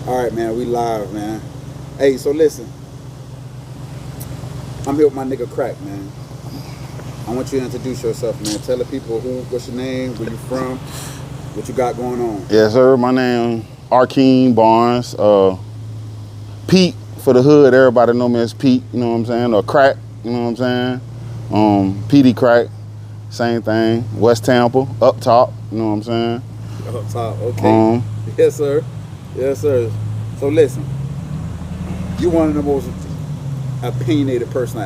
All right, man. We live, man. Hey, so listen. I'm here with my nigga Crackkk, man. I want you to introduce yourself, man. Tell the people what's your name, where you from, what you got going on. Yes, sir. My name Arkeem Barnes. Pete for the hood. Everybody know me as Pete. You know what I'm saying? Or Crackkk. You know what I'm saying? Petey Crackkk. Same thing. West Tampa. Up top. You know what I'm saying? Up top. Okay. Yes, sir. Yes, sir. So listen. You one of the most opinionated person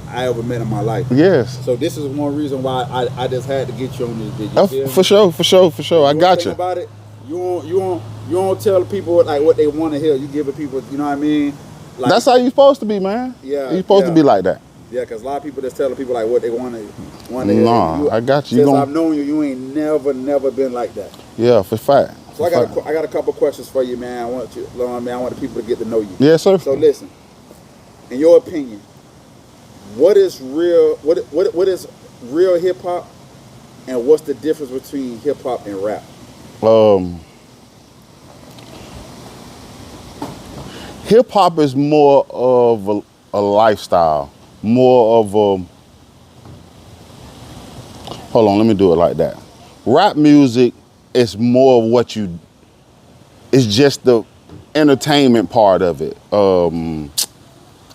I ever met in my life. Yes. So this is one reason why I just had to get you on this video. For sure. I got you. About it, you don't tell the people like what they want to hear. You give the people, you know what I mean? Like, that's how you supposed to be, man. Yeah. You supposed to be like that. Yeah, because a lot of people just tell the people like what they want to hear. Nah, I got you. Since I've known you, you ain't never been like that. Yeah, for fact. So I got a couple questions for you, man. I want the people to get to know you. Yes, sir. So listen, in your opinion, what is real? What is real hip hop, and what's the difference between hip hop and rap? Hip hop is more of a lifestyle, more of a. Hold on, let me do it like that. Rap music is more of what you. It's just the entertainment part of it.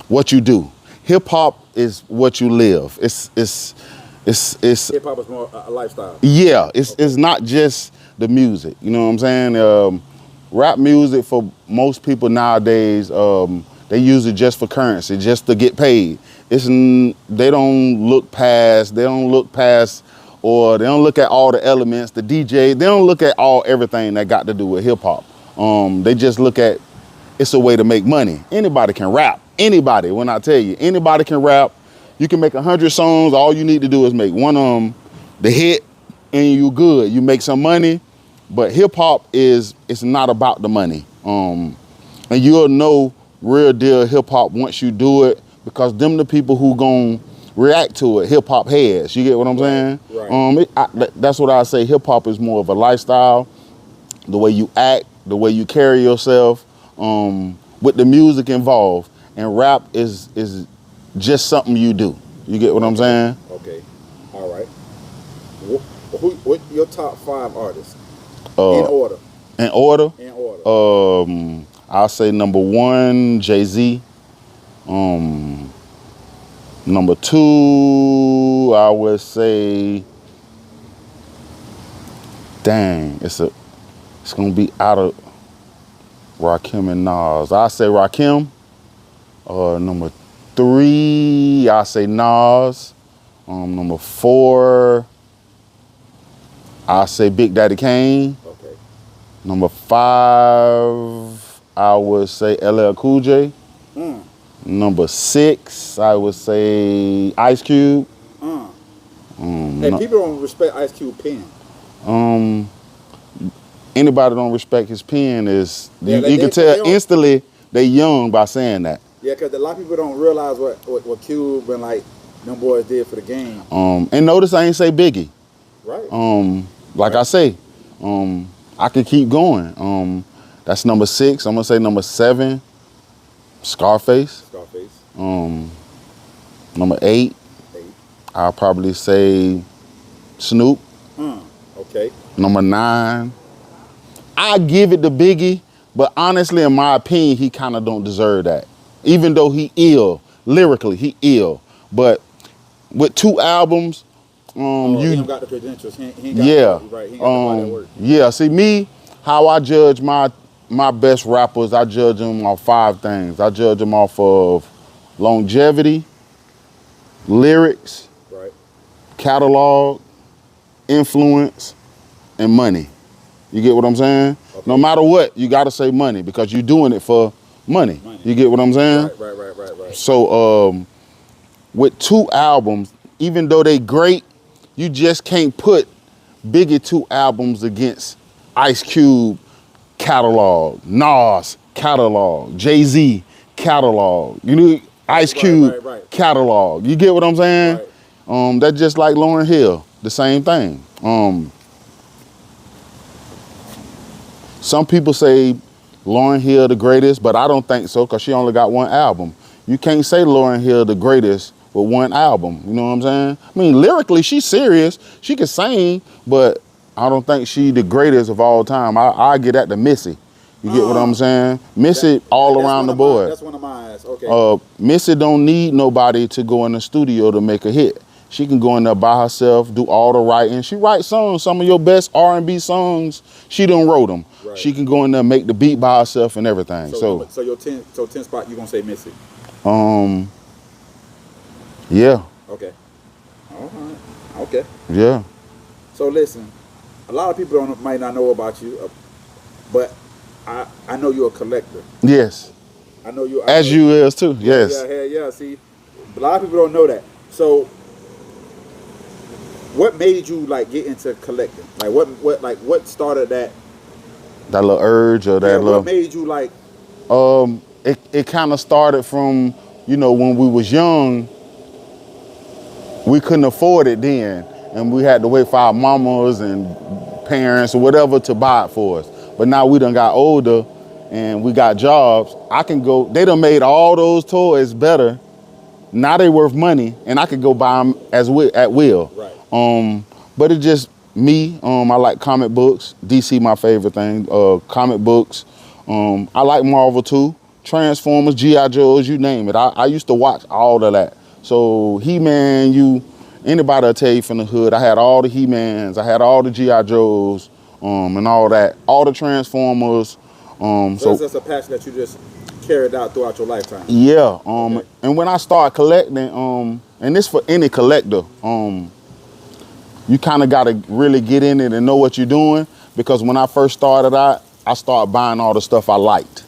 What you do. Hip hop is what you live. It's Hip hop is more a lifestyle. Yeah, it's not just the music. You know what I'm saying? Rap music for most people nowadays, they use it just for currency, just to get paid. They don't look past, or they don't look at all the elements, the DJ. They don't look at everything that got to do with hip hop. They just look at it's a way to make money. Anybody can rap. Anybody, when I tell you, anybody can rap. You can make 100 songs. All you need to do is make one the hit, and you good. You make some money. But hip hop it's not about the money. And you'll know real deal hip hop once you do it, because them the people who gon' react to it, hip hop heads. You get what I'm saying? Right. That's what I say. Hip hop is more of a lifestyle, the way you act, the way you carry yourself, with the music involved. And rap is just something you do. You get what I'm saying? Okay. All right. What your top 5 artists? In order. In order? In order. I'll say number 1, Jay-Z. Number 2, I would say, dang, it's gonna be out of Rakim and Nas. I say Rakim. Number 3, I say Nas. Number 4, I say Big Daddy Kane. Okay. Number 5, I would say LL Cool J. Number 6, I would say Ice Cube. Hey, people don't respect Ice Cube pen. Anybody don't respect his pen is you can tell they instantly they young by saying that. Yeah, because a lot of people don't realize what Cube and like them boys did for the game. And notice I ain't say Biggie. Right. Like I say, I could keep going. That's number 6. I'm gonna say number 7, Scarface. Number 8, I'll probably say Snoop. Okay. Number 9, I give it to Biggie, but honestly, in my opinion, he kind of don't deserve that. Even though he ill, lyrically, he ill. But with 2 albums, he ain't got the credentials. He ain't got right. He ain't got the work. Yeah, see me, how I judge my best rappers, I judge them off 5 things. I judge them off of longevity, lyrics, right, catalog, influence, and money. You get what I'm saying? Okay. No matter what, you gotta say money, because you're doing it for money. You get what I'm saying? Right. So with 2 albums, even though they great, you just can't put Biggie 2 albums against Ice Cube catalog, Nas catalog, Jay-Z catalog. You know, Ice Cube catalog. You get what I'm saying? Right. That's just like Lauryn Hill, the same thing. Some people say Lauryn Hill the greatest, but I don't think so because she only got one album. You can't say Lauryn Hill the greatest with one album. You know what I'm saying? I mean, lyrically, she's serious. She can sing, but I don't think she the greatest of all time. I get at the Missy. You get what I'm saying? Missy all around the board. That's one of mine. Okay. Missy don't need nobody to go in the studio to make a hit. She can go in there by herself, do all the writing. She writes songs. Some of your best R&B songs, she done wrote them. Right. She can go in there, make the beat by herself and everything. So your 10 spot, you gonna say Missy? Yeah. Okay. All right. Okay. Yeah. So listen, a lot of people might not know about you, but I know you're a collector. Yes. I know you. As you is too. Yes. Yeah. See, a lot of people don't know that. So, what made you like get into collecting? Like what started that? That little urge or that little. What made you like? It kind of started from, you know, when we was young. We couldn't afford it then, and we had to wait for our mamas and parents or whatever to buy it for us. But now we done got older and we got jobs. I can go, they done made all those toys better. Now they worth money and I could go buy them at will. Right. But it's just me. I like comic books. DC my favorite thing. Comic books. I like Marvel too. Transformers, G.I. Joes, you name it. I used to watch all of that. So He-Man, anybody will tell you from the hood, I had all the He-Mans, I had all the G.I. Joes, and all that, all the Transformers. So that's a passion that you just carried out throughout your lifetime. Yeah. Okay. And when I started collecting, and this for any collector, you kind of got to really get in it and know what you're doing, because when I first started out, I started buying all the stuff I liked.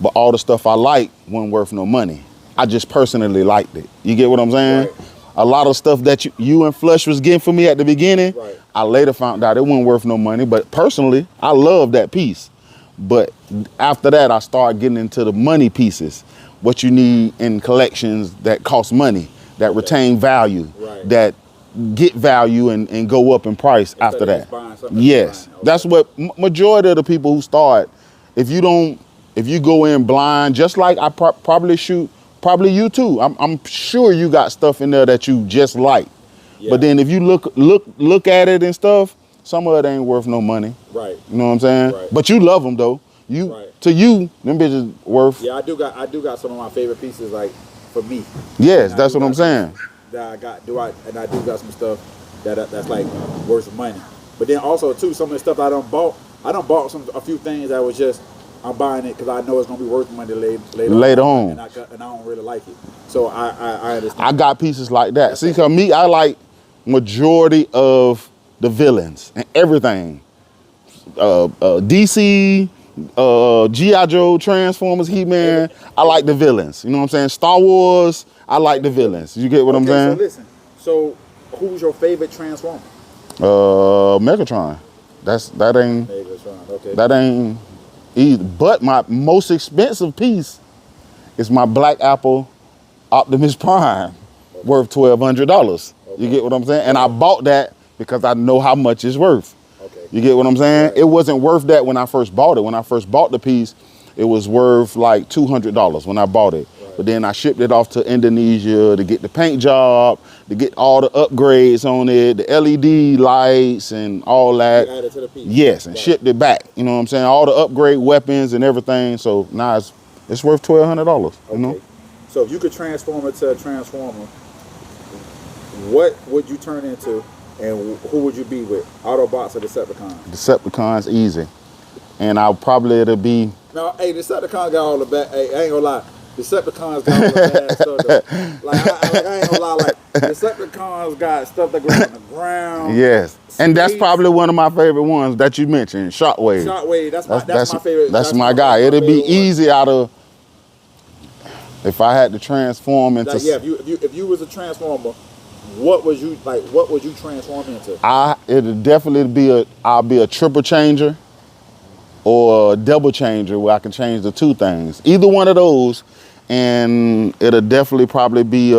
But all the stuff I liked wasn't worth no money. I just personally liked it. You get what I'm saying? Right. A lot of stuff that you and Flush was getting for me at the beginning, right. I later found out it wasn't worth no money. But personally, I love that piece. But after that, I started getting into the money pieces. What you need in collections that cost money, that retain value, right. that get value and go up in price after that. Yes, okay. That's what majority of the people who start, if you go in blind, just like I probably you too. I'm sure you got stuff in there that you just like. Yeah. But then if you look at it and stuff, some of it ain't worth no money. Right. You know what I'm saying? Right. But you love them though. To you, them bitches worth. Yeah, I do got some of my favorite pieces like for me. Yes, that's what I'm saying. That I do got some stuff that's like worth money. But then also too, some of the stuff I done bought a few things that was just, I'm buying it because I know it's gonna be worth money later on. And I don't really like it. So I understand. I got pieces like that. See, cause me, I like majority of the villains and everything. DC, G.I. Joe, Transformers, He-Man. I like the villains. You know what I'm saying? Star Wars, I like the villains. You get what I'm saying? So listen. So who's your favorite Transformer? Megatron. That ain't. Megatron. Okay. That ain't. But my most expensive piece is my Black Apple Optimus Prime, worth $1,200. Okay. You get what I'm saying? And I bought that because I know how much it's worth. Okay. You get what I'm saying? Right. It wasn't worth that when I first bought it. When I first bought the piece, it was worth like $200 when I bought it. Right. But then I shipped it off to Indonesia to get the paint job, to get all the upgrades on it, the LED lights and all that. You added to the piece. Yes, and shipped it back. You know what I'm saying? All the upgrade weapons and everything. So now it's worth $1,200. Okay. You know? So if you could transform it to a Transformer, what would you turn into, and who would you be with? Autobots or Decepticons? Decepticons, easy. And it'll be. No, hey, Decepticons got all the bad. Hey, I ain't gonna lie. Decepticons got all the bad stuff though. I ain't gonna lie. Like Decepticons got stuff that goes on the ground. Yes, and that's probably one of my favorite ones that you mentioned. Shockwave. Shockwave. That's my favorite. That's my guy. It'll be easy out of. If I had to transform into. Yeah, if you was a Transformer, what would you transform into? I'll be a triple changer. Or a double changer where I can change the two things. Either one of those, and it'll definitely probably be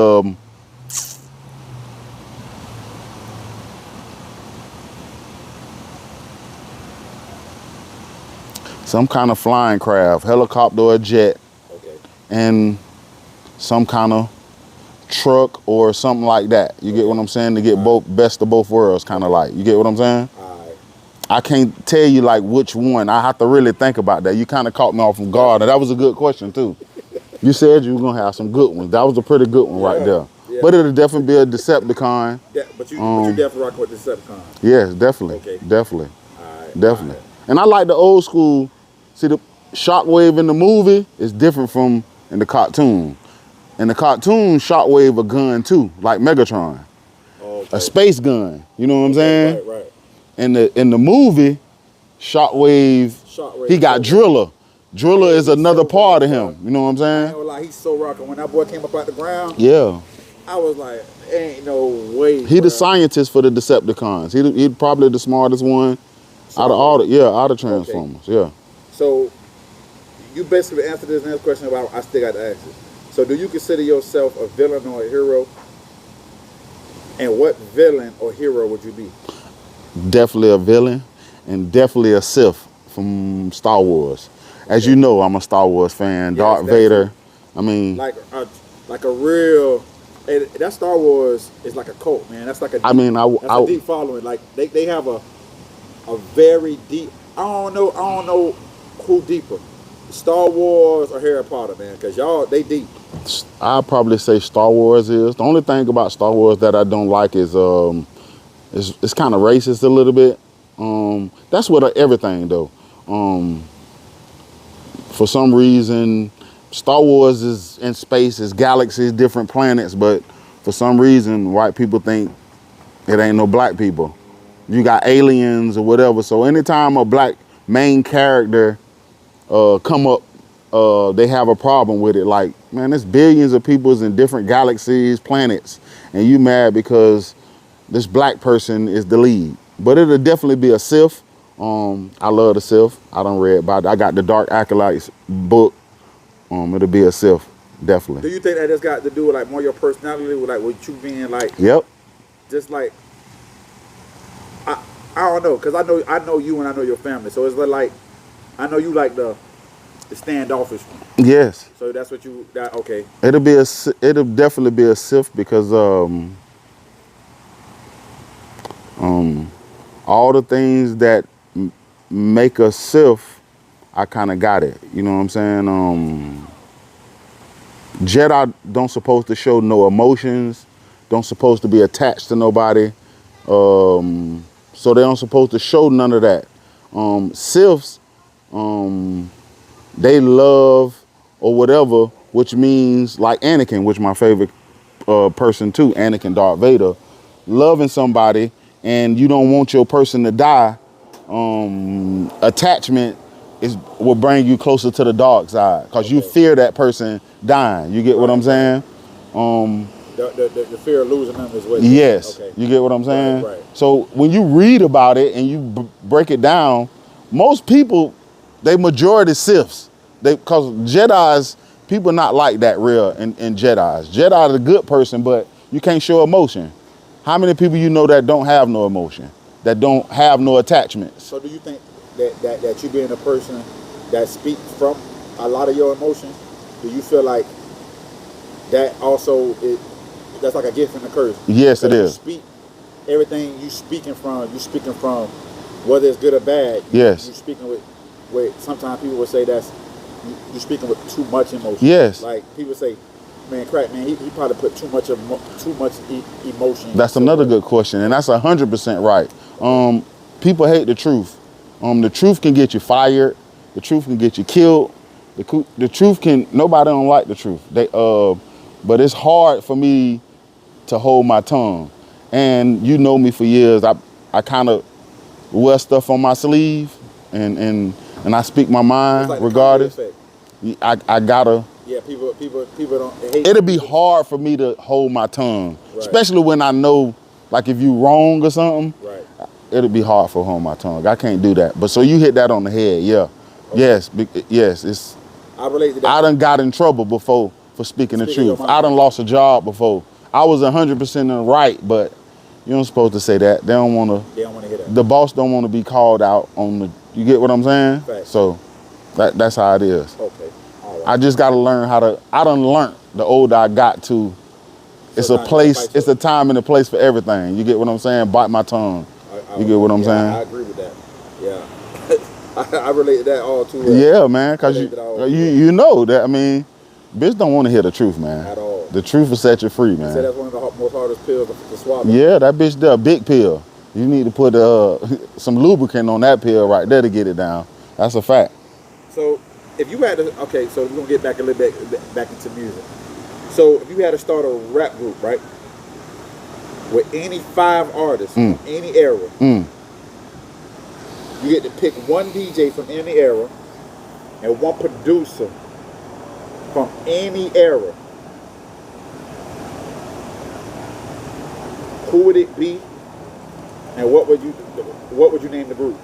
Some kind of flying craft, helicopter or jet, Okay. and some kind of truck or something like that. You get what I'm saying? To get both best of both worlds, kind of like. You get what I'm saying? All right. I can't tell you like which one. I have to really think about that. You kind of caught me off guard, and that was a good question too. You said you were gonna have some good ones. That was a pretty good one right there. Yeah. But it'll definitely be a Decepticon. But you definitely rock with Decepticon. Yes, definitely. Okay. Definitely. All right. Definitely. All right. And I like the old school. See, the Shockwave in the movie is different from in the cartoon. In the cartoon, Shockwave a gun too, like Megatron. Okay. A space gun. You know what I'm saying? Right. In the movie, Shockwave, he got Driller. Driller is another part of him. You know what I'm I ain't saying? gonna lie, he's so rocking. When that boy came up out the ground, Yeah. I was like, ain't no way. He the bruh. scientist for the Decepticons. He probably the smartest one out of all the Transformers. Yeah. So you basically answered this next question about I still got to ask it. So do you consider yourself a villain or a hero? And what villain or hero would you be? Definitely a villain and definitely a Sith from Star Wars. As you know, I'm a Star Wars fan. Yes, Darth that's Vader. I mean, Like a real. That Star Wars is like a cult, man. That's like a. Deep, that's a deep following. Like they have a very deep. I don't know who deeper, Star Wars or Harry Potter, man. Because y'all they deep. I'll probably say Star Wars is. The only thing about Star Wars that I don't like is it's kind of racist a little bit. That's what everything though. For some reason, Star Wars is in space, is galaxies, different planets, but for some reason, white people think it ain't no black people. You got aliens or whatever. So anytime a black main character come up, they have a problem with it. Like, man, there's billions of people in different galaxies, planets, and you mad because this black person is the lead. But it'll definitely be a Sith. I love the Sith. I done read about it. I got the Dark Acolytes book. It'll be a Sith, definitely. Do you think that has got to do with like more your personality, with like with you being like, Yep. just like, I don't know, cause I know you and I know your family, so it's like, I know you like the standoffish one. Yes. So that's what okay. It'll definitely be a Sith because all the things that make a Sith, I kind of got it. You know what I'm saying? Jedi don't supposed to show no emotions, don't supposed to be attached to nobody, so they don't supposed to show none of that. Siths, they love or whatever, which means like Anakin, which my favorite person too, Anakin Darth Vader, loving somebody and you don't want your person to die. Attachment will bring you closer to the dark side because you fear that person dying. You get what I'm saying? The fear of losing them is what. Yes. Okay. You get what I'm saying? Right. So when you read about it and you break it down, most people, they majority Siths. Because Jedis, people not like that real in Jedis. Jedi is a good person, but you can't show emotion. How many people you know that don't have no emotion, that don't have no attachments? So do you think that you being a person that speaks from a lot of your emotions, do you feel like that also that's like a gift and a curse? Yes, it is. You speak everything you speaking from whether it's good or bad. Yes. You speaking with sometimes people would say that's you speaking with too much emotion. Yes. Like people say, man, Crackkk, man, he probably put too much emotion. That's another good question, and that's 100% right. People hate the truth. The truth can get you fired. The truth can get you killed. The truth can. Nobody don't like the truth. But it's hard for me to hold my tongue. And you know me for years. I kind of wear stuff on my sleeve, and I speak my mind like regardless. I gotta. Yeah, people don't hate. It'll be hard for me to hold my tongue, right. Especially when I know, like if you wrong or something. Right. It'll be hard for hold my tongue. I can't do that. But so you hit that on the head, yeah. Okay. Yes. It's. I relate to that. I done got in trouble before for speaking the truth. I done lost a job before. I was 100% in the right, but you don't supposed to say that. They don't want to hear that. The boss don't want to be called out on the. You get what I'm saying? Fact. So That's how it is. Okay. All right. I just got to learn how to. I done learned the older I got to. It's a place. It's a time and a place for everything. You get what I'm saying? Bite my tongue. You get what I'm saying? I agree with that. Yeah. I relate to that all too well. Yeah, man. Cause you know that. I mean, bitch don't want to hear the truth, man. At all. The truth will set you free, man. You said that's one of the most hardest pills to swallow. Yeah, that bitch there, a big pill. You need to put some lubricant on that pill right there to get it down. That's a fact. So, if you had to, okay, so we're gonna get back a little bit back into music. So, if you had to start a rap group, right, with any 5 artists from any era, you get to pick one DJ from any era and one producer from any era. Who would it be, and what would you name the group?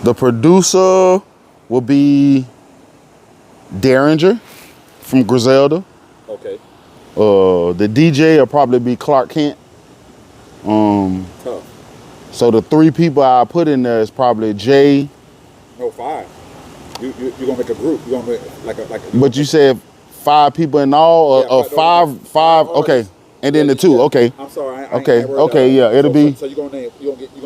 The producer will be Derringer from Griselda. Okay. The DJ will probably be Crackkk. Tough. So the 3 people I put in there is probably Jay. No, 5. You're gonna make a group. You're gonna make like a. But you said 5 people in all, or 5. Okay, and then the 2. Okay. I'm sorry. Okay. Yeah, it'll be. So you're gonna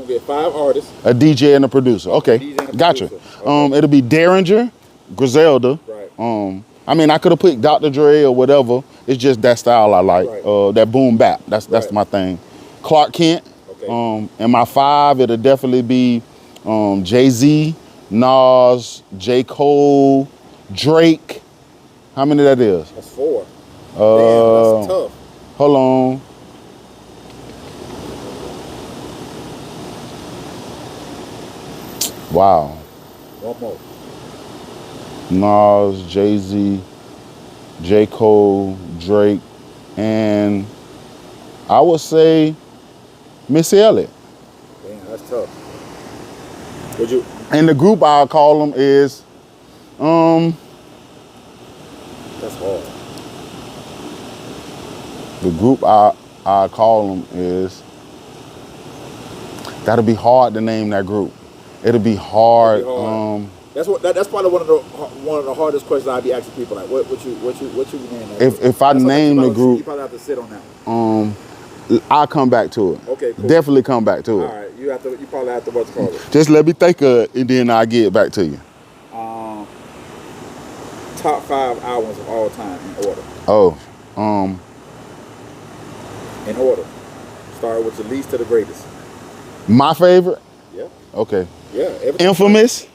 get 5 artists. A DJ and a producer. Okay, gotcha. Okay. It'll be Derringer, Griselda. Right. I mean, I could have put Dr. Dre or whatever. It's just that style I like. Right. That boom bap. That's my thing. Crackkk. Okay. And my 5, it'll definitely be Jay-Z, Nas, J. Cole, Drake. How many that is? That's 4. Damn, that's tough. Hold on. Wow. One more. Nas, Jay-Z, J. Cole, Drake, and I would say Missy Elliott. Damn, that's tough. Would you? And the group I'll call them is, That's hard. the group I call them is, that'll be hard to name that group. It'll be hard. That's probably one of the hardest questions I'd be asking people. Like, what you name that? If I name the group, you probably have to sit on that one. I'll come back to it. Okay, cool. Definitely come back to it. All right, you probably have to what's it called? Just let me think of it, and then I'll get back to you. Top 5 albums of all time in order. Oh, In order. Start with the least to the greatest. my favorite. Yeah. Okay. Yeah. Infamous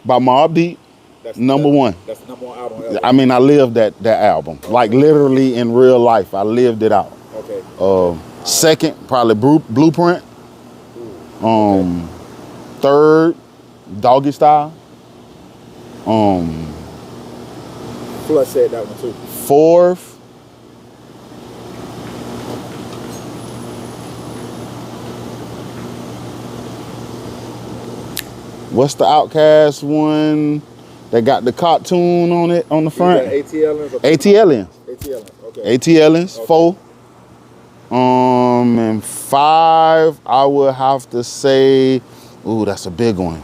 by Mobb Deep. That's number 1. That's the number 1 album ever. I mean, I lived that album. Okay. Like literally in real life, I lived it out. Okay. Second, probably Blueprint. Okay. Third, Doggy Style. Flush said that one too. Fourth, what's the Outkast one that got the cartoon on it on the front? ATLians. ATLians. ATLians. Okay. ATLians. Okay. 4. And 5, I would have to say, ooh, that's a big one.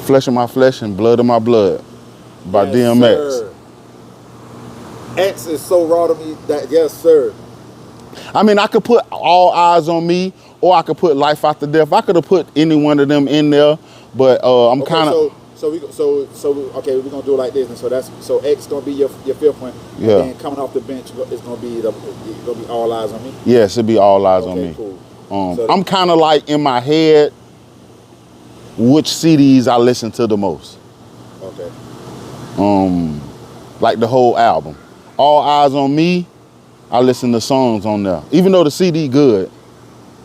Flesh of My Flesh and Blood of My Blood by DMX. Sir. X is so raw to me that yes, sir. I mean, I could put All Eyes on Me, or I could put Life After Death. I could have put any one of them in there, but I'm kind of. Okay, we're gonna do it like this, and so X gonna be your 5th one. Yeah. And then coming off the bench, it's gonna be All Eyes on Me. Yes, it'd be All Eyes on Me. Cool. I'm kind of like in my head, which CDs I listen to the most. Okay. Like the whole album. All Eyes on Me, I listen to songs on there. Even though the CD good,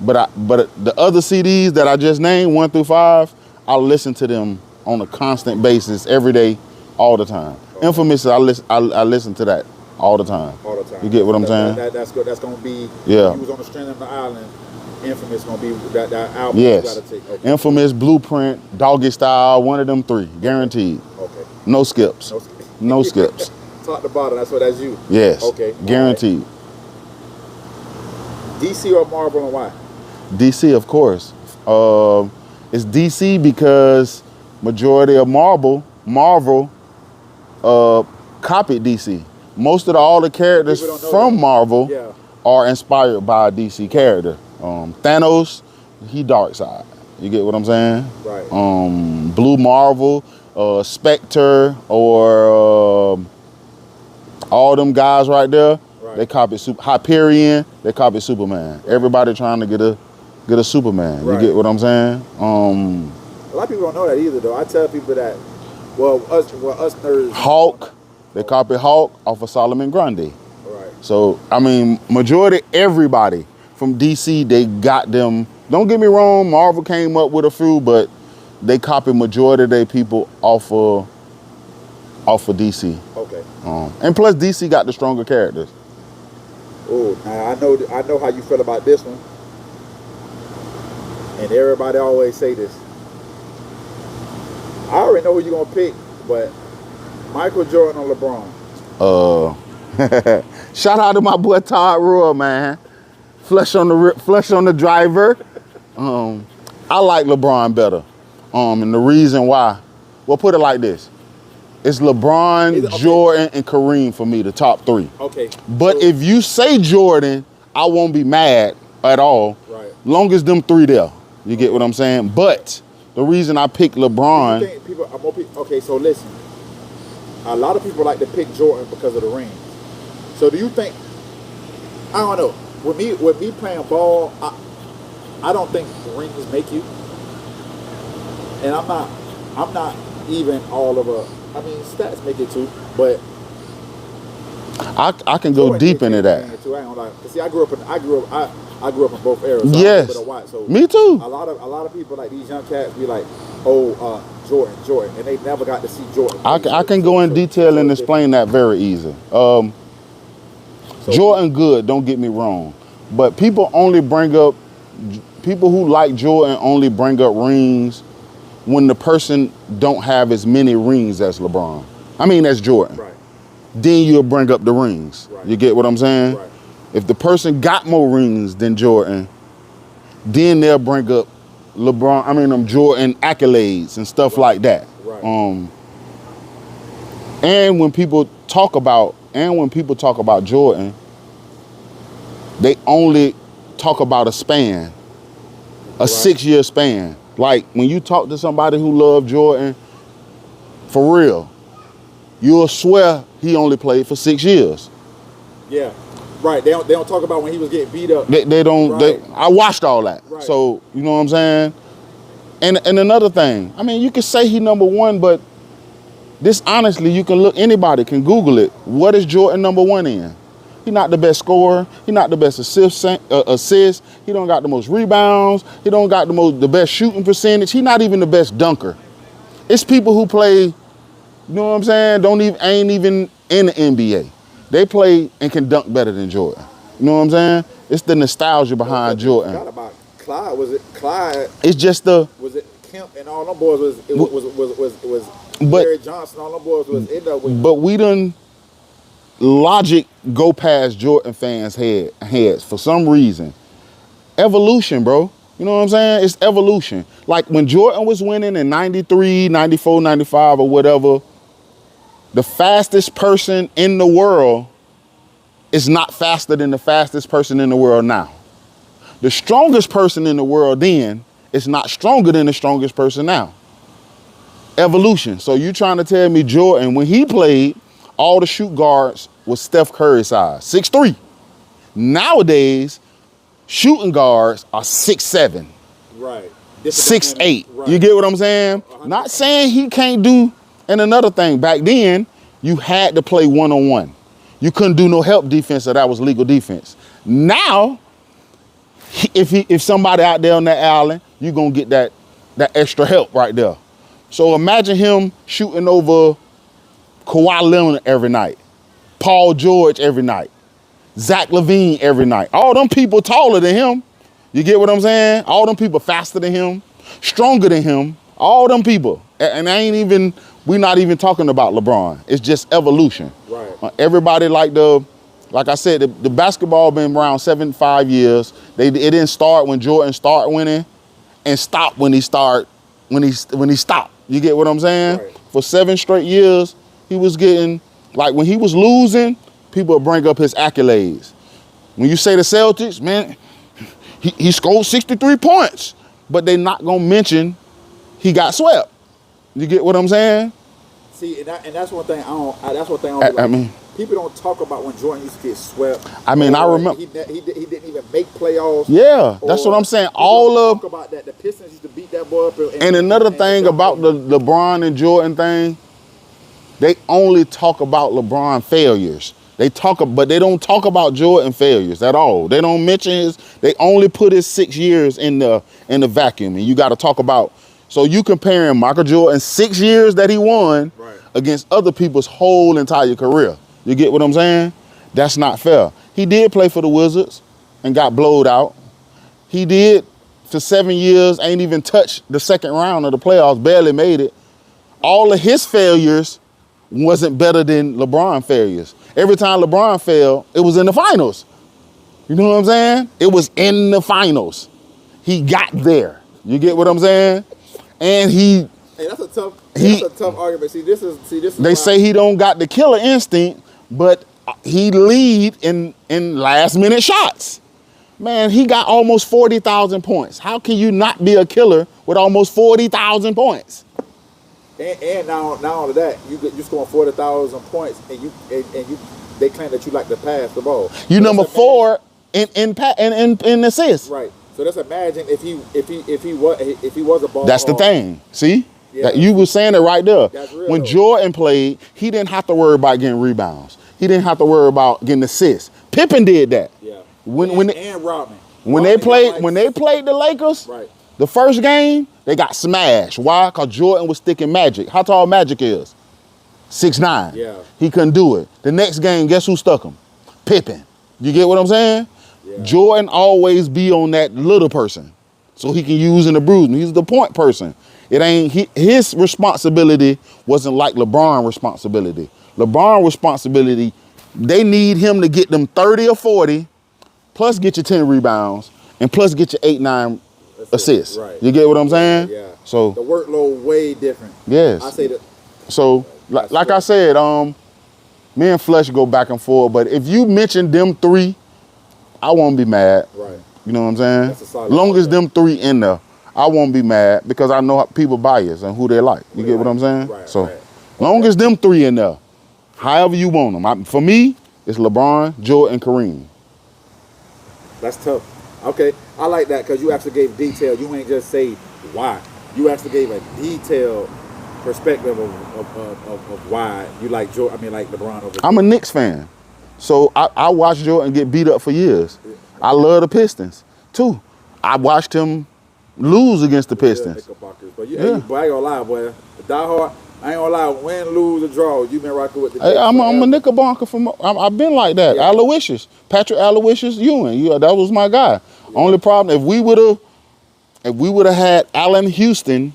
but the other CDs that I just named, 1 through 5, I listen to them on a constant basis every day, all the time. Okay. Infamous, I listen to that all the time. All the time. You get what I'm saying? That's good. That's gonna be. Yeah. He was on the strand of the island. Infamous gonna be that album. Yes. You gotta take. Okay. Infamous, Blueprint, Doggy Style, one of them 3, guaranteed. Okay. No skips. No skips. Top to bottom. That's you. Yes. Okay. Guaranteed. DC or Marvel, and why? DC, of course. It's DC because majority of Marvel copied DC. Most of all the characters from Marvel are inspired by a DC character. Thanos, he dark side. You get what I'm saying? Right. Blue Marvel, Spectre, or all them guys right there. Right. They copied Hyperion. They copied Superman. Right. Everybody trying to get a Superman. Right. You get what I'm saying? A lot of people don't know that either, though. I tell people that. Well, us nerds. Hulk. They copied Hulk off of Solomon Grundy. Right. So I mean, majority everybody from DC, they got them. Don't get me wrong, Marvel came up with a few, but they copied majority of their people off of DC. Okay. And plus, DC got the stronger characters. Oh, now I know how you feel about this one. And everybody always say this. I already know who you're gonna pick, but Michael Jordan or LeBron? Shout out to my boy Todd Roy, man. Flesh on the driver. I like LeBron better. And the reason why, well, put it like this. It's LeBron, Jordan, and Kareem for me, the top three. Okay. But if you say Jordan, I won't be mad at all. Right. Long as them three there. You get what I'm saying? But the reason I pick LeBron. Okay, so listen. A lot of people like to pick Jordan because of the ring. So do you think? I don't know. With me playing ball, I don't think rings make you. And I'm not even all of a. I mean, stats make it too, but I can go deep into that. Too, I ain't gonna lie. See, I grew up in both eras. So yes. So me too. A lot of people, like these young cats, be like, Jordan, and they never got to see Jordan. I can go in detail and explain that very easy. Jordan good, don't get me wrong, but people who like Jordan only bring up rings when the person don't have as many rings as LeBron. I mean, as Jordan. Right. Then you'll bring up the rings. Right. You get what I'm saying? Right. If the person got more rings than Jordan, then they'll bring up Jordan accolades and stuff like that. Right. And when people talk about Jordan, they only talk about a span, a 6-year span. Like when you talk to somebody who loved Jordan, for real, you'll swear he only played for 6 years. Yeah. Right, they don't talk about when he was getting beat up. They don't. Right. I watched all that. Right. So you know what I'm saying. And another thing, I mean, you could say he number one, but this honestly, you can look. Anybody can Google it. What is Jordan number one in? He not the best scorer. He not the best assist. He don't got the most rebounds. He don't got the best shooting percentage. He not even the best dunker. It's people who play. You know what I'm saying? Ain't even in the NBA. They play and can dunk better than Jordan. You know what I'm saying? It's the nostalgia behind Jordan. Forgot about Clyde. Was it Clyde? It's just Was it Kemp and all them boys was Larry Johnson? All them boys was end up with. But we done logic go past Jordan fans' heads for some reason. Evolution, bro. You know what I'm saying? It's evolution. Like when Jordan was winning in 93, 94, 95 or whatever, the fastest person in the world is not faster than the fastest person in the world now. The strongest person in the world then is not stronger than the strongest person now. Evolution. So you trying to tell me Jordan, when he played, all the shoot guards was Steph Curry size, 6'3". Nowadays, shooting guards are 6'7". Right. 6'8". Right. You get what I'm saying? 100%. Not saying he can't do. And another thing, back then, you had to play one-on-one. You couldn't do no help defense, or that was legal defense. Now, if somebody out there on that island, you're going to get that extra help right there. So imagine him shooting over Kawhi Leonard every night, Paul George every night, Zach LaVine every night. All them people taller than him. You get what I'm saying? All them people faster than him, stronger than him. All them people. And we're not even talking about LeBron. It's just evolution. Right. Everybody like to Like I said, the basketball been around 75 years. It didn't start when Jordan started winning and stop when he stopped. You get what I'm saying? Right. For 7 straight years, he was getting, like when he was losing, people would bring up his accolades. When you say the Celtics, man, he scored 63 points, but they not gonna mention he got swept. You get what I'm saying? See, and that's one thing that's one thing I don't like. I mean, people don't talk about when Jordan used to get swept. I mean, I remember he didn't even make playoffs. Yeah, that's what I'm saying. Talk about that. The Pistons used to beat that boy up. And another thing about the LeBron and Jordan thing, they only talk about LeBron failures. But they don't talk about Jordan failures at all. They don't mention they only put his 6 years in the vacuum. And you got to talk about, so you comparing Michael Jordan's 6 years that he won against other people's whole entire career. You get what I'm saying? That's not fair. He did play for the Wizards and got blowed out. He did for 7 years, ain't even touched the second round of the playoffs, barely made it. All of his failures wasn't better than LeBron failures. Every time LeBron failed, it was in the finals. You know what I'm saying? It was in the finals. He got there. You get what I'm saying? And Hey, that's a tough argument. See, this is. They say he don't got the killer instinct, but he lead in last minute shots. Man, he got almost 40,000 points. How can you not be a killer with almost 40,000 points? And now only that, you scoring 40,000 points, and they claim that you like to pass the ball. You so number 4 in assists. Right. So let's imagine if he was a ball. That's the thing. See? Yeah. That you were saying it right there. That's real, when though. Jordan played, he didn't have to worry about getting rebounds. He didn't have to worry about getting assists. Pippen did that. Yeah. And Rodman. When they played the Lakers, right. The first game, they got smashed. Why? Because Jordan was sticking Magic. How tall Magic is? 6'9". Yeah. He couldn't do it. The next game, guess who stuck him? Pippen. You get what I'm saying? Yeah. Jordan always be on that little person so he can use in the bruising. He's the point person. It ain't his responsibility wasn't like LeBron's responsibility. LeBron's responsibility, they need him to get them 30 or 40, plus get you 10 rebounds, and plus get you 8, 9 assists. Right. You get what I'm saying? Yeah. So the workload way different. Yes. I say that. So like I said, me and Flesh go back and forth, but if you mention them 3, I won't be mad. Right. You know what I'm saying? That's a solid long as point. them 3 in there, I won't be mad because I know how people bias and who they like. You get what I'm saying? Right. So long as them 3 in there, however you want them. For me, it's LeBron, Jordan, Kareem. That's tough. Okay, I like that because you actually gave detail. You ain't just say why. You actually gave a detailed perspective of why you like Jordan. I mean, like LeBron over. I'm a Knicks fan, so I watched Jordan get beat up for years. I love the Pistons too. I watched him lose against the Pistons. But I ain't gonna lie, boy. Die hard. I ain't gonna lie. Win, lose, or draw, you been rocking with the. Hey, I'm a Knickerbocker I've been like that. Yeah. Aloysius, Patrick Aloysius Ewing. Yeah, that was my guy. Yeah. Only problem if we would have had Allen Houston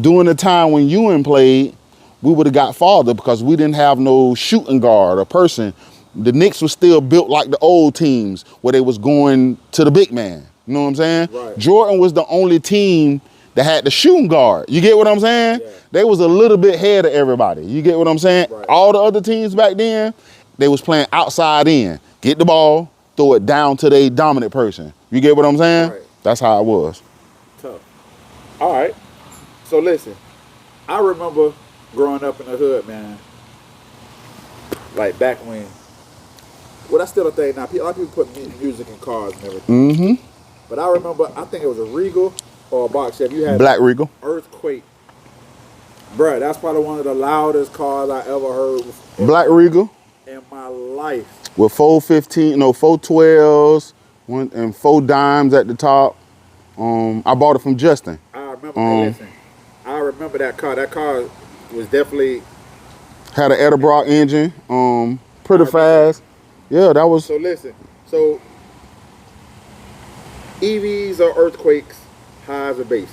during the time when Ewing played, we would have got farther because we didn't have no shooting guard or person. The Knicks was still built like the old teams where they was going to the big man. You know what I'm saying? Right. Jordan was the only team that had the shooting guard. You get what I'm saying? Yeah. They was a little bit ahead of everybody. You get what I'm saying? Right. All the other teams back then, they was playing outside in. Get the ball, throw it down to the dominant person. You get what I'm saying? Right. That's how it was. Tough. All right. So listen, I remember growing up in the hood, man. Like back when, well, that's still a thing now. A lot of people put music in cars and everything. Mm-hmm. But I remember, I think it was a Regal or a box Chevy. You had Black Regal. Earthquake. Bruh, that's probably one of the loudest cars I ever heard. Black Regal. In my life. With 412s, and 4 dimes at the top. I bought it from Justin. I remember. Listen, I remember that car. That car was definitely had an Edelbrock engine. Pretty fast. Yeah, that was. So listen. So EVs or earthquakes, highs or base?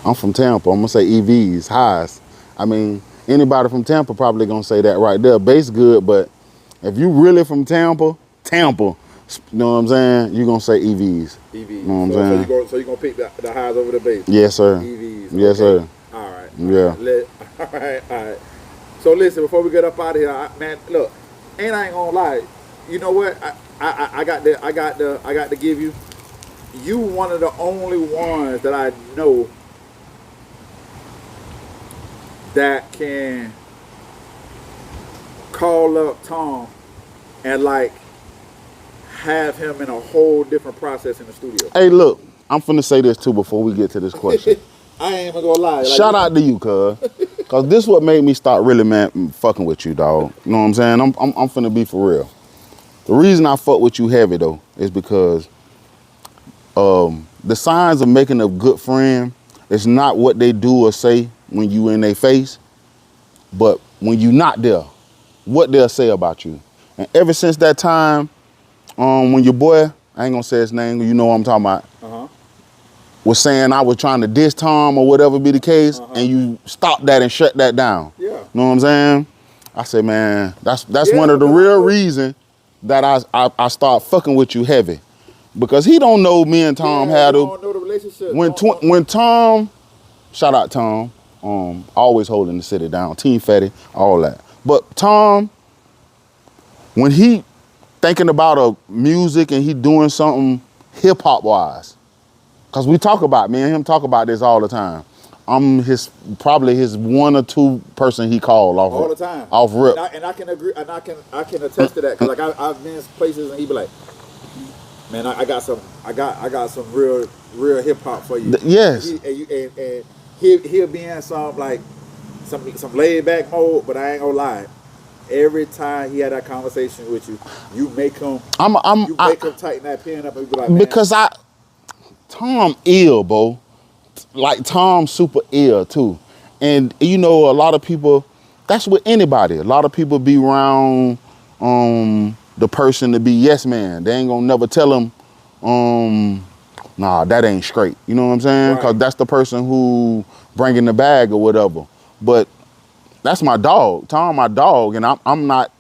I'm from Tampa. I'm gonna say EVs, highs. I mean, anybody from Tampa probably gonna say that right there. Base good, but If you really from Tampa, you know what I'm saying? You gonna say EVs. EVs. You know what I'm saying? So you gonna pick the highs over the base. Yes, sir. EVs. Yes, okay. sir. All right. Yeah. All right. So listen, before we get up out of here, man, look, and I ain't gonna lie. You know what? I got to give you. You one of the only ones that I know that can call up Tom and like have him in a whole different process in the studio. Hey, look, I'm finna say this too before we get to this question. I ain't even gonna lie. Like, Shout out to you, cuz. Cause this what made me start really fucking with you, dog. You know what I'm saying? I'm finna be for real. The reason I fuck with you heavy though is because the signs of making a good friend is not what they do or say when you in their face, but when you not there, what they'll say about you. And ever since that time, when your boy, I ain't gonna say his name, you know what I'm talking about, was saying I was trying to diss Tom or whatever be the case, and you stopped that and shut that down. Yeah. You know what I'm saying? I said, man, that's one of the real reasons that I start fucking with you heavy. Because he don't know me and Tom had to. Don't know the relationship. When Tom, shout out Tom, always holding the city down, Team Fetty, all that. But Tom, when he thinking about a music and he doing something hip hop wise, cause we talk about, me and him talk about this all the time. I'm probably his one or two person he called off all the time, off rip. And I can agree, and I can attest to that. Cause like I've been places and he be like, man, I got some real hip hop for you. Yes. And he'll be in some like some laid back mode, but I ain't gonna lie. Every time he had that conversation with you, you make him tighten that pen up and be like, man. Because Tom ill, bro. Like Tom super ill too. And you know, a lot of people, that's with anybody. A lot of people be around the person to be yes man. They ain't gonna never tell them, nah, that ain't straight. You know what I'm saying? Cause that's the person who bringing the bag or whatever. But that's my dog. Tom, my dog, and I'm not.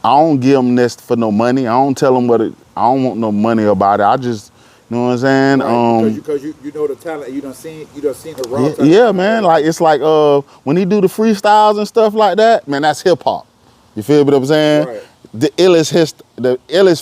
I don't give him this for no money. I don't tell him I don't want no money about it. I just, you know what I'm saying? Right, because you know the talent. You done seen the raw talent. Yeah, man. Like it's like when he do the freestyles and stuff like that, man, that's hip hop. You feel what I'm saying? Right. The illest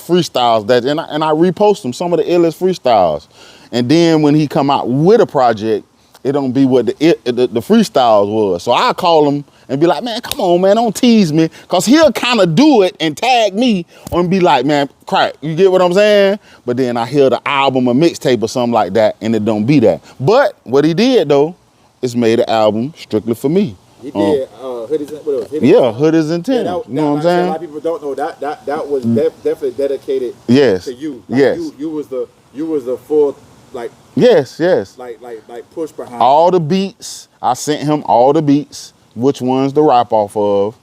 freestyles and I repost them, some of the illest freestyles. And then when he come out with a project, it don't be what the freestyles was. So I call him and be like, man, come on, man, don't tease me. Cause he'll kind of do it and tag me and be like, man, Crackkk, you get what I'm saying? But then I hear the album or mixtape or something like that and it don't be that. But what he did though, is made an album strictly for me. He did Hood is Intent. Yeah, you know what I'm saying? A lot of people don't know that was definitely dedicated to you. Like yes. You was the full like yes. Like push behind all the beats. I sent him all the beats, which ones to rap off of,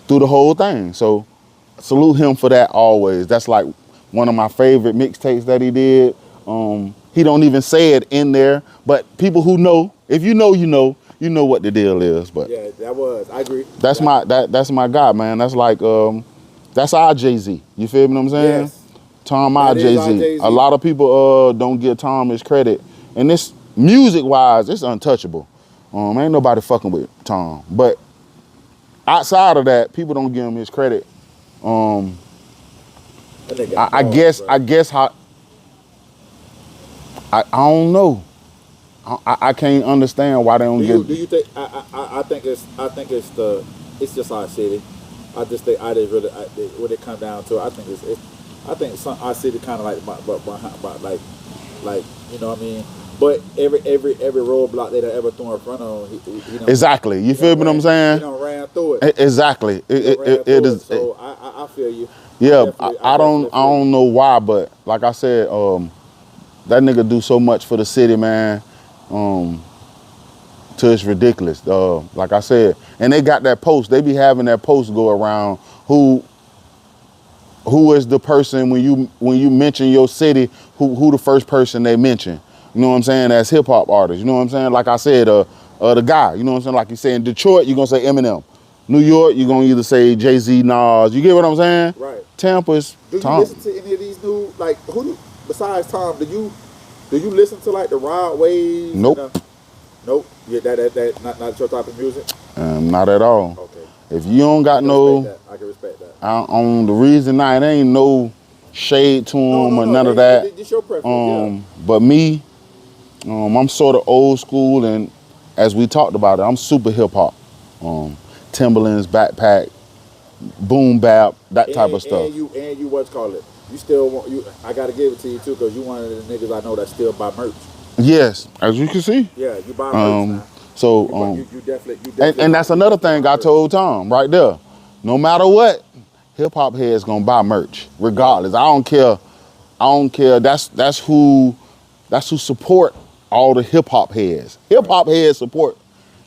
through the whole thing. So salute him for that always. That's like one of my favorite mixtapes that he did. He don't even say it in there, but people who know, if you know, you know what the deal is. But yeah, I agree. That's my guy, man. That's like that's our Jay-Z. You feel me what I'm saying? Yes. Tom, our Jay-Z. A lot of people don't give Tom his credit. And this music wise, it's untouchable. Ain't nobody fucking with Tom. But outside of that, people don't give him his credit. I guess how I don't know. I can't understand why they don't get. Do you think? I think it's just our city. I just think when it comes down to it, I think our city kind of like you know what I mean. But every roadblock they ever thrown in front of, he exactly. You feel what I'm saying? He done ran through it. Exactly. It is. So I feel you. Yeah, I don't know why, but like I said, that nigga do so much for the city, man. Till it's ridiculous. Like I said, and they got that post. They be having that post go around. Who is the person when you mention your city? Who the first person they mention? You know what I'm saying? As hip hop artists. You know what I'm saying? Like I said, the guy. You know what I'm saying? Like you say in Detroit, you gonna say Eminem. You New York, you're gonna either say Jay-Z, Nas. You get what I'm saying? Right. Tampa is Do you Tom. listen to any of these new, like, besides Tom, do you listen to like the Rod Waves? Nope. Nope. Yeah, that not your type of music. Not at all. Okay. If you don't got I can respect that. On the reason now, it ain't no shade to them or none of that. It's your preference. But me, I'm sort of old school, and as we talked about it, I'm super hip hop. Timberlands, backpack, boom bap, that type of stuff. And you what's called it? You still want I gotta give it to you too, because you one of the niggas I know that still buy merch. Yes, as you can see. Yeah, you buy merch now. So you definitely and that's another thing I told Tom right there. No matter what, hip hop heads gonna buy merch regardless. I don't care. That's who support all the hip hop heads. Hip hop heads support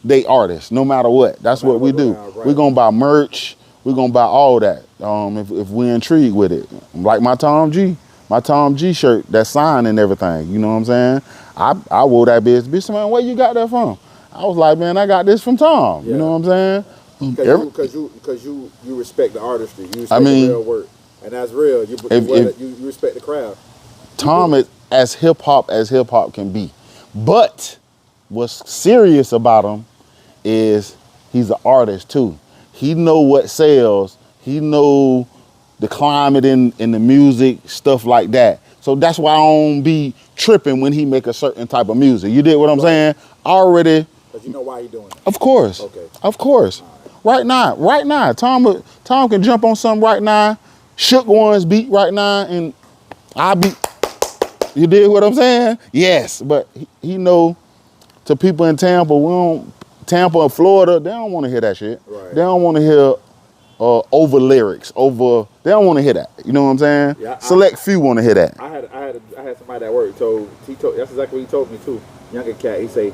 they artists no matter what. That's what we do. Right. We're gonna buy merch. We're gonna buy all that. If we're intrigued with it, like my Tom G shirt, that sign and everything. You know what I'm saying? I wore that bitch. Man, where you got that from? I was like, man, I got this from Tom. Yeah. You know what I'm saying? Because you respect the artistry, you respect the real work, and that's real. You respect the craft. Tom is as hip hop can be, but what's serious about him is he's an artist too. He know what sells. He know the climate in the music, stuff like that. So that's why I don't be tripping when he make a certain type of music. You did what I'm saying? Already. But you know why he doing it? Of course. Okay. Of course. Right now. Tom can jump on something right now. Shook One's beat right now, and I beat. You did what I'm saying? Yes, but he know to people in Tampa, Tampa and Florida, they don't want to hear that shit. Right. They don't want to hear over lyrics, they don't want to hear that. You know what I'm saying? Yeah, Select few want to hear that. I had somebody at work he told that's exactly what he told me too. Younger cat, he say,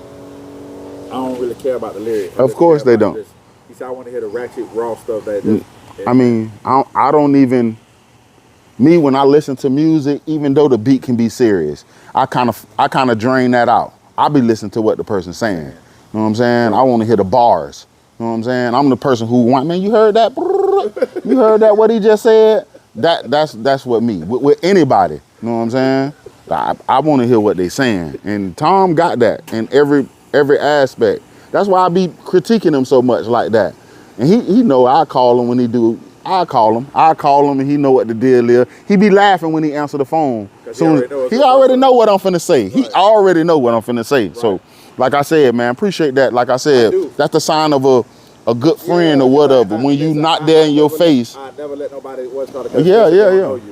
I don't really care about the lyrics. Of course they don't. He said I want to hear the ratchet raw stuff I don't even. Me, when I listen to music, even though the beat can be serious, I kind of drain that out. I be listening to what the person's saying. You know what I'm saying? I want to hear the bars. You know what I'm saying? I'm the person who man, you heard that? You heard that? What he just said? That's what me with anybody. You know what I'm saying? I want to hear what they saying, and Tom got that in every aspect. That's why I be critiquing him so much like that. And he know I call him when he do. I call him, and he know what the deal is. He be laughing when he answer the phone. He already know what I'm finna say. Right. He already know what I'm finna say. Right. So, like I said, man, appreciate that. Like I said, that's the sign of a good friend or whatever. When you not there in your face. I never let nobody what's called Yeah. Don't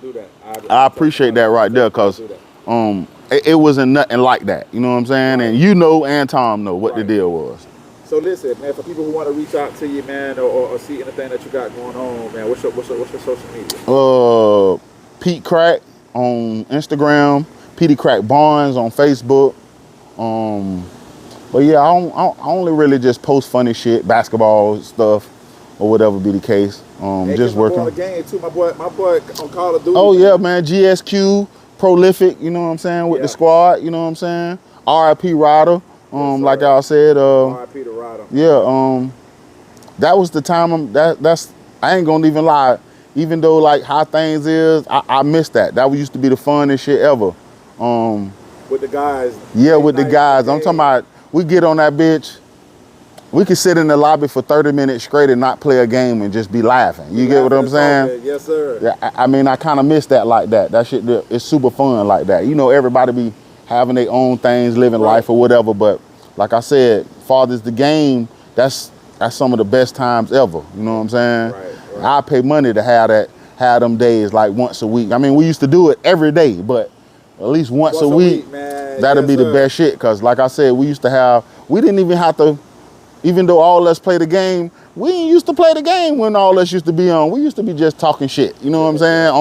do that. I appreciate that right there, cause it wasn't nothing like that. You know what I'm saying? Right. And you know, and Tom know what the deal was. So listen, man, for people who want to reach out to you, man, or see anything that you got going on, man, what's your social media? Pete Crackkk on Instagram, Petey Crackkk Barnes on Facebook. But yeah, I only really just post funny shit, basketball stuff, or whatever be the case. Just working. My boy on the game too, my boy on Call of Duty. Oh yeah, man, GSQ, prolific. You know what I'm saying with the squad. You know what I'm saying. R.I.P. Ryder. Like y'all said, R.I.P. to Ryder. Yeah, that was the time. That's I ain't gonna even lie. Even though like how things is, I miss that. That used to be the funnest shit ever. With the guys. Yeah, with the guys. I'm talking about. We get on that bitch. We could sit in the lobby for 30 minutes straight and not play a game and just be laughing. You get what I'm saying? Yes, sir. Yeah, I mean, I kind of miss that like that. That shit, it's super fun like that. You know, everybody be having their own things, living life or whatever. But like I said, farthest the game, that's some of the best times ever. You know what I'm saying? Right. I pay money to have them days like once a week. I mean, we used to do it every day, but at least once a week man. That'll be the best shit. Cause like I said, we didn't even have to, even though all of us play the game, we ain't used to play the game when all of us used to be on. We used to be just talking shit. You know what I'm saying?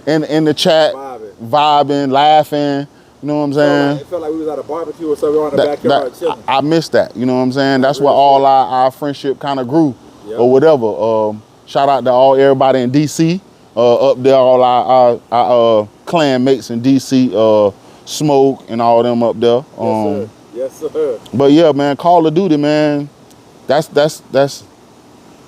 In the chat, vibing, laughing. You know what I'm saying? It felt like we was at a barbecue or something in the backyard chilling. I miss that. You know what I'm saying? That's where all our friendship kind of grew or whatever. Shout out to everybody in DC. Up there, all our clan mates in DC, Smoke and all them up there. Yes, sir. But yeah, man, Call of Duty, man. that's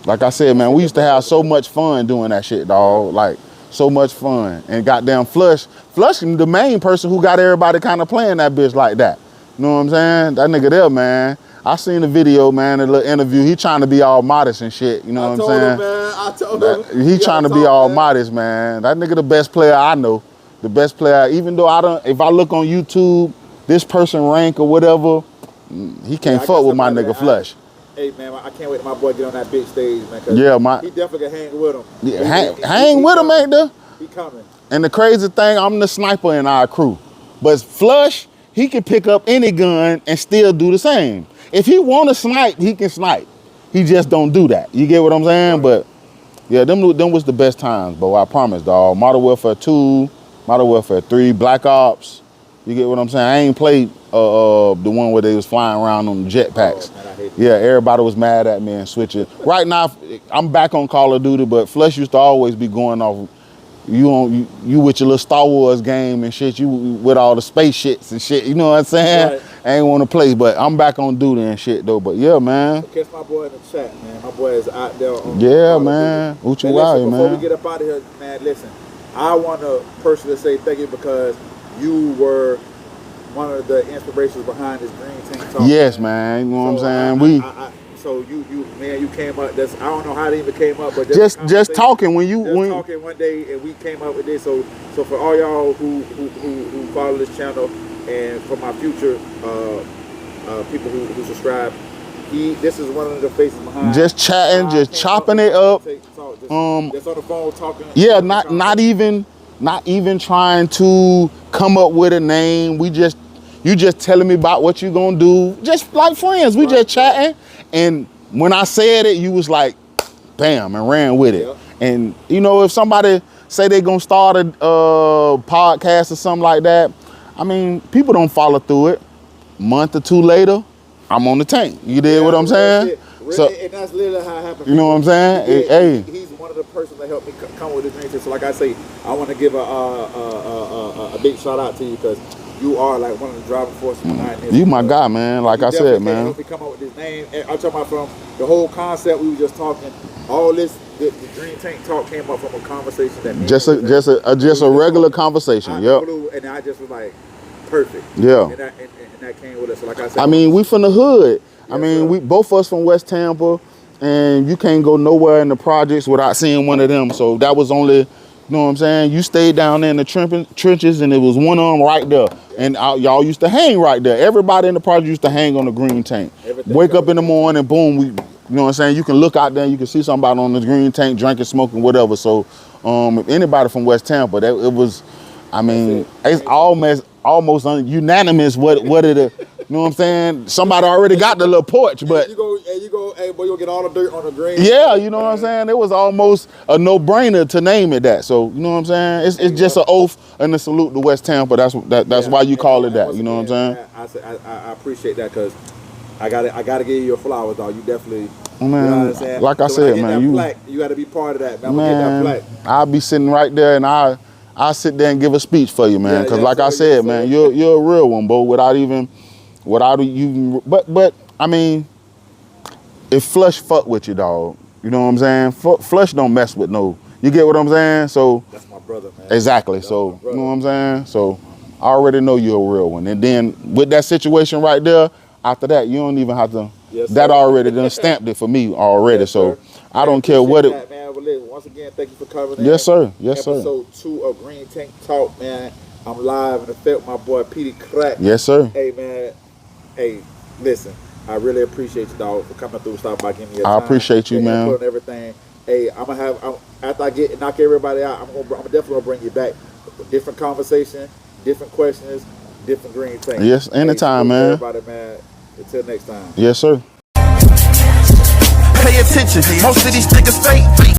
like I said, man, we used to have so much fun doing that shit, dog. Like, so much fun. And goddamn Flush the main person who got everybody kind of playing that bitch like that. You know what I'm saying? That nigga there, man. I seen the video, man, a little interview. He trying to be all modest and shit. You know what I'm saying? I told him. He trying to be all modest, man. That nigga the best player I know. The best player, even though if I look on YouTube, this person rank or whatever, he can't fuck with my nigga Flush. Hey man, I can't wait till my boy get on that big stage, man. He definitely can hang with him. Yeah, hang with him, ain't there? He coming. And the crazy thing, I'm the sniper in our crew. But Flush, he can pick up any gun and still do the same. If he want to snipe, he can snipe. He just don't do that. You get what I'm saying? Right. But yeah, them was the best times, bro. I promise, dog. Modern Warfare 2, Modern Warfare 3, Black Ops. You get what I'm saying? I ain't played the one where they was flying around on the jetpacks. Oh, man, yeah, everybody was mad at me and switching. Right now, I'm back on Call of Duty, but Flush used to always be going off. You with your little Star Wars game and shit. You with all the space shits and shit. You know what I'm saying? Right. I ain't want to play, but I'm back on duty and shit though. But yeah, man. Catch my boy in the chat, man. My boy is out there. Yeah, man. Uchi Wally, man. Before we get up out of here, man, listen. I want to personally say thank you because you were one of the inspirations behind this Green Tank Talk. Yes, man. You know what I'm saying? So you came up. I don't know how they even came up, but just talking talking one day, and we came up with this. So for all y'all who follow this channel, and for my future people who subscribe, this is one of the faces behind. Just chatting, just chopping it up. Just on the phone talking. Yeah, not even trying to come up with a name. You just telling me about what you gonna do, just like friends. We just chatting. And when I said it, you was like, bam, and ran with it. Yep. And you know, if somebody say they gonna start a podcast or something like that, I mean, people don't follow through it. A month or two later, I'm on the tank. You did what I'm saying? So, and that's literally how it happened. You know what I'm saying? He's one of the persons that helped me come with the dream. So like I say, I want to give a big shout out to you because you are like one of the driving forces behind this. You my guy, man. Like I said, man. Help me come up with this name. I'm talking about from the whole concept we were just talking. All this, the Dream Tank Talk came up from a conversation that just a regular conversation. Yep. And I just was like, perfect. Yeah. And that came with us. So like I said, I mean, we from the hood. Yes, I mean, sir. we both of us from West Tampa, and you can't go nowhere in the projects without seeing one of them. So that was only, you know what I'm saying? You stayed down there in the trenches, and it was one of them right there. And y'all used to hang right there. Everybody in the project used to hang on the Green Tank. Wake up in the morning, boom, you know what I'm saying? You can look out there and you can see somebody on the Green Tank drinking, smoking, whatever. So if anybody from West Tampa, it was, I mean, it's almost unanimous what it. You know what I'm saying? Somebody already got the little porch, but you go, hey boy, you'll get all the dirt on the green. Yeah, you know what I'm saying? It was almost a no-brainer to name it that. So you know what I'm saying? It's just an oath and a salute to West Tampa. That's why you call it that. You know what I'm saying? I appreciate that because I gotta give you your flowers, dog. You definitely. Man, you know what I'm saying? Like I said, man, you got to be part of that. Man, I'm gonna get that plaque. I'll be sitting right there and I'll sit there and give a speech for you, man. Because like I said, man, you're a real one, bro. Without you, but I mean, if Flush fuck with you, dog, you know what I'm saying? Flush don't mess with no. You get what I'm saying? So that's my brother, man. Exactly. So you know what I'm saying? So I already know you're a real one. And then with that situation right there, after that, you don't even have to. Yes, that already done stamped it for me already. Yes, so I don't care what it. That, man. Well, listen, once again, thank you for coming. Yes, sir. Yes, sir. Episode 2 of Green Tank Talk, man. I'm live in effect with my boy Crackkk. Yes, sir. Hey, man. Hey, listen, I really appreciate you, dog, for coming through, stop by, giving me your time. I appreciate you, man. And everything. Hey, after I knock everybody out, I'm definitely gonna bring you back. Different conversation, different questions, different Green Tank. Yes, anytime, man. Everybody, man. Until next time. Yes, sir. Pay attention, most of these niggas fake.